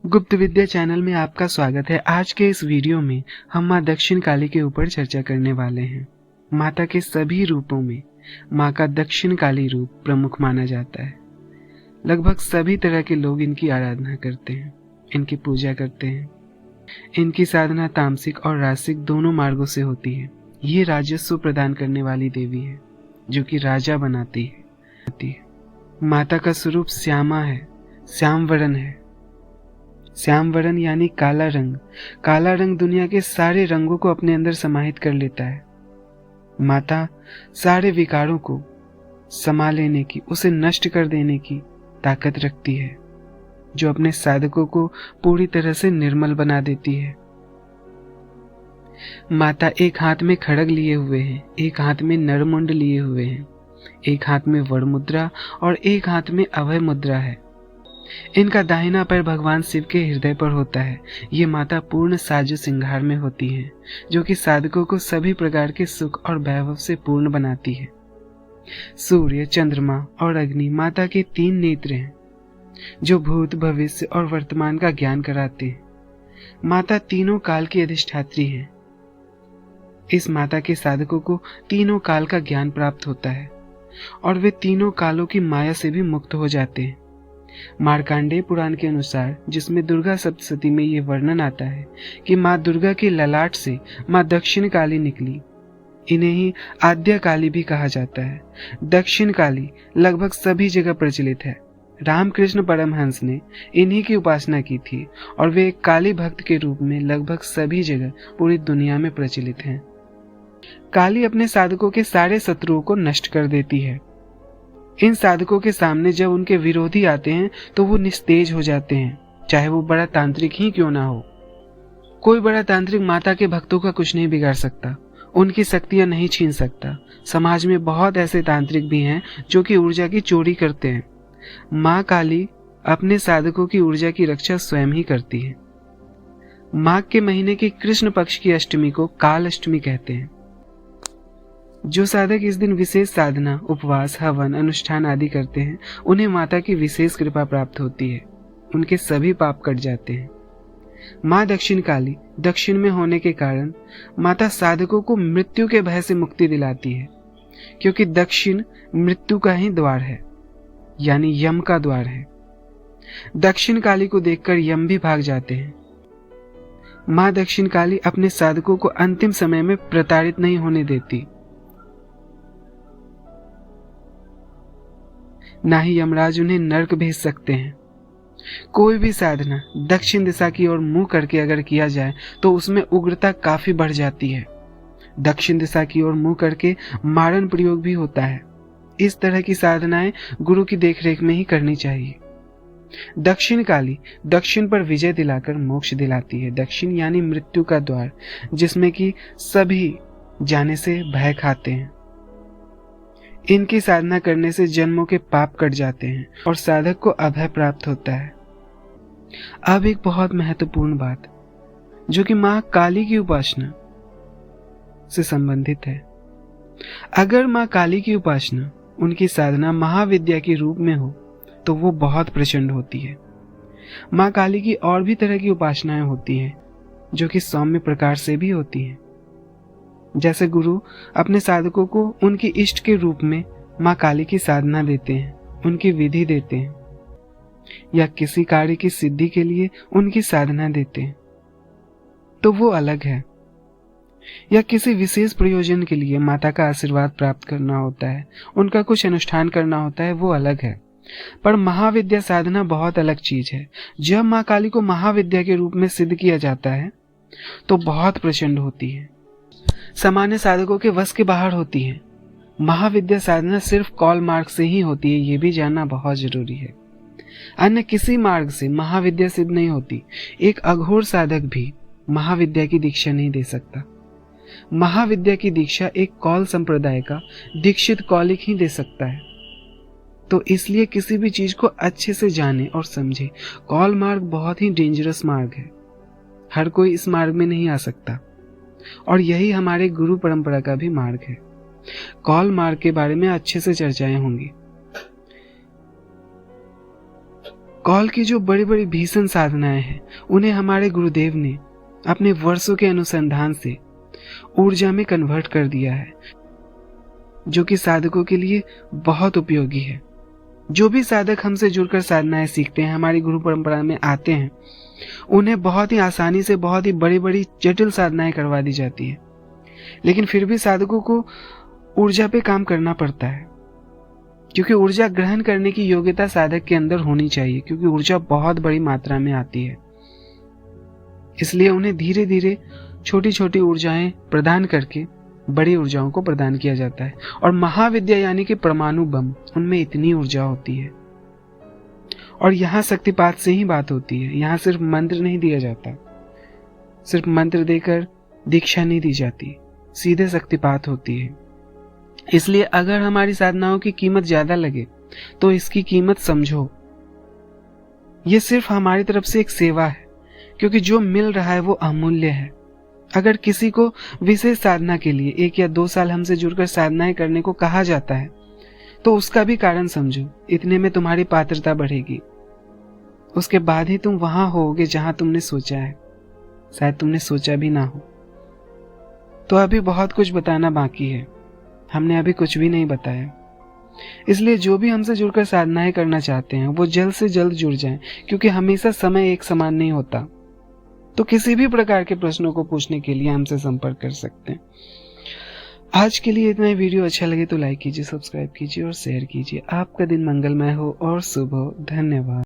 गुप्त विद्या चैनल में आपका स्वागत है। आज के इस वीडियो में हम माँ दक्षिण काली के ऊपर चर्चा करने वाले हैं। माता के सभी रूपों में माँ का दक्षिण काली रूप प्रमुख माना जाता है। लगभग सभी तरह के लोग इनकी आराधना करते हैं, इनकी पूजा करते हैं। इनकी साधना तामसिक और राजसिक दोनों मार्गों से होती है। ये राजस्व प्रदान करने वाली देवी है जो कि राजा बनाती है। माता का स्वरूप श्यामा है, श्याम वरण है। श्याम वरण यानी काला रंग। काला रंग दुनिया के सारे रंगों को अपने अंदर समाहित कर लेता है। माता सारे विकारों को समा लेने की, उसे नष्ट कर देने की ताकत रखती है, जो अपने साधकों को पूरी तरह से निर्मल बना देती है। माता एक हाथ में खड्ग लिए हुए हैं, एक हाथ में नरमुंड लिए हुए हैं, एक हाथ में वड़ मुद्रा और एक हाथ में अभय मुद्रा है। इनका दाहिना पैर भगवान शिव के हृदय पर होता है। ये माता पूर्ण साजो श्रृंगार में होती है, जो कि साधकों को सभी प्रकार के सुख और वैभव से पूर्ण बनाती है। सूर्य, चंद्रमा और अग्नि माता के 3 नेत्र हैं, जो भूत, भविष्य और वर्तमान का ज्ञान कराते हैं। माता तीनों काल की अधिष्ठात्री है। इस माता के साधकों को तीनों काल का ज्ञान प्राप्त होता है और वे तीनों कालों की माया से भी मुक्त हो जाते हैं। मार्कंडेय पुराण के अनुसार, जिसमें दुर्गा सप्तशती में ये वर्णन आता है कि माँ दुर्गा के ललाट से माँ दक्षिण काली निकली। इन्हें ही आद्या काली भी कहा जाता है। दक्षिण काली लगभग सभी जगह प्रचलित है। रामकृष्ण परमहंस ने इन्हीं की उपासना की थी और वे एक काली भक्त के रूप में लगभग सभी जगह पूरी दुनिया में प्रचलित हैं। काली अपने साधकों के सारे शत्रुओं को नष्ट कर देती है। इन साधकों के सामने जब उनके विरोधी आते हैं तो वो निस्तेज हो जाते हैं, चाहे वो बड़ा तांत्रिक ही क्यों ना हो। कोई बड़ा तांत्रिक माता के भक्तों का कुछ नहीं बिगाड़ सकता, उनकी शक्तियां नहीं छीन सकता। समाज में बहुत ऐसे तांत्रिक भी हैं जो कि ऊर्जा की चोरी करते हैं। माँ काली अपने साधकों की ऊर्जा की रक्षा स्वयं ही करती है। माघ के महीने की कृष्ण पक्ष की अष्टमी को काल अष्टमी कहते हैं। जो साधक इस दिन विशेष साधना, उपवास, हवन, अनुष्ठान आदि करते हैं, उन्हें माता की विशेष कृपा प्राप्त होती है। उनके सभी पाप कट जाते हैं। माँ दक्षिण काली दक्षिण में होने के कारण माता साधकों को मृत्यु के भय से मुक्ति दिलाती है, क्योंकि दक्षिण मृत्यु का ही द्वार है, यानी यम का द्वार है। दक्षिण काली को देखकर यम भी भाग जाते हैं। माँ दक्षिण काली अपने साधकों को अंतिम समय में प्रताड़ित नहीं होने देती। ना ही यमराज उन्हें नरक भेज सकते हैं। कोई भी साधना दक्षिण दिशा की ओर मुंह करके अगर किया जाए तो उसमें उग्रता काफी बढ़ जाती है। दक्षिण दिशा की ओर मुंह करके मारण प्रयोग भी होता है। इस तरह की साधनाएं गुरु की देखरेख में ही करनी चाहिए। दक्षिण काली दक्षिण पर विजय दिलाकर मोक्ष दिलाती है। दक्षिण यानी मृत्यु का द्वार, जिसमें कि सभी जाने से भय खाते हैं। इनकी साधना करने से जन्मों के पाप कट जाते हैं और साधक को अभय प्राप्त होता है। अब एक बहुत महत्वपूर्ण बात, जो कि माँ काली की उपासना से संबंधित है। अगर माँ काली की उपासना, उनकी साधना महाविद्या के रूप में हो तो वो बहुत प्रचंड होती है। माँ काली की और भी तरह की उपासनाएं होती हैं, जो कि सौम्य प्रकार से भी होती हैं। जैसे गुरु अपने साधकों को उनकी इष्ट के रूप में माँ काली की साधना देते हैं, उनकी विधि देते हैं, या किसी कार्य की सिद्धि के लिए उनकी साधना देते हैं, तो वो अलग है। या किसी विशेष प्रयोजन के लिए माता का आशीर्वाद प्राप्त करना होता है, उनका कुछ अनुष्ठान करना होता है, वो अलग है। पर महाविद्या साधना बहुत अलग चीज है। जब माँ काली को महाविद्या के रूप में सिद्ध किया जाता है तो बहुत प्रचंड होती है, सामान्य साधकों के वश के बाहर होती है। महाविद्या साधना सिर्फ कॉल मार्ग से ही होती है, ये भी जानना बहुत जरूरी है। अन्य किसी मार्ग से महाविद्या सिद्ध नहीं होती। एक अघोर साधक भी महाविद्या की दीक्षा नहीं दे सकता। महाविद्या की दीक्षा एक कौल संप्रदाय का दीक्षित कौलिक ही दे सकता है। तो इसलिए किसी भी चीज को अच्छे से जाने और समझे। कौल मार्ग बहुत ही डेंजरस मार्ग है, हर कोई इस मार्ग में नहीं आ सकता, और यही हमारे गुरु परंपरा का भी मार्ग है। कौल मार्ग के बारे में अच्छे से चर्चाएं होंगी। कौल की जो बड़ी बड़ी भीषण साधनाएं हैं उन्हें हमारे गुरुदेव ने अपने वर्षों के अनुसंधान से ऊर्जा में कन्वर्ट कर दिया है, जो कि साधकों के लिए बहुत उपयोगी है। जो भी साधक हमसे जुड़कर साधनाएं सीखते हैं, हमारी गुरु परंपरा में आते हैं, उन्हें बहुत ही आसानी से बहुत ही बड़ी बड़ी जटिल साधनाएं करवा दी जाती है, लेकिन फिर भी साधकों को ऊर्जा पे काम करना पड़ता है, क्योंकि ऊर्जा ग्रहण करने की योग्यता साधक के अंदर होनी चाहिए, क्योंकि ऊर्जा बहुत बड़ी मात्रा में आती है। इसलिए उन्हें धीरे धीरे छोटी छोटी ऊर्जाएं प्रदान करके बड़ी ऊर्जाओं को प्रदान किया जाता है। और महाविद्या यानी कि परमाणु बम, उनमें इतनी ऊर्जा होती है। और यहाँ शक्तिपात से ही बात होती है। यहाँ सिर्फ मंत्र नहीं दिया जाता, सिर्फ मंत्र देकर दीक्षा नहीं दी जाती, सीधे शक्तिपात होती है। इसलिए अगर हमारी साधनाओं की कीमत ज्यादा लगे तो इसकी कीमत समझो। ये सिर्फ हमारी तरफ से एक सेवा है, क्योंकि जो मिल रहा है वो अमूल्य है। अगर किसी को विशेष साधना के लिए 1 या 2 साल हमसे जुड़कर साधनाएं करने को कहा जाता है तो उसका भी कारण समझो। इतने में तुम्हारी पात्रता बढ़ेगी, उसके बाद ही तुम वहां होगे जहां तुमने सोचा है, शायद तुमने सोचा भी ना हो। तो अभी बहुत कुछ बताना बाकी है, हमने अभी कुछ भी नहीं बताया। इसलिए जो भी हमसे जुड़कर साधनाएं करना चाहते हैं वो जल्द से जल्द जुड़ जाएं, क्योंकि हमेशा समय एक समान नहीं होता। तो किसी भी प्रकार के प्रश्नों को पूछने के लिए हमसे संपर्क कर सकते हैं। आज के लिए इतना ही। वीडियो अच्छा लगे तो लाइक कीजिए, सब्सक्राइब कीजिए और शेयर कीजिए। आपका दिन मंगलमय हो और शुभ हो। धन्यवाद।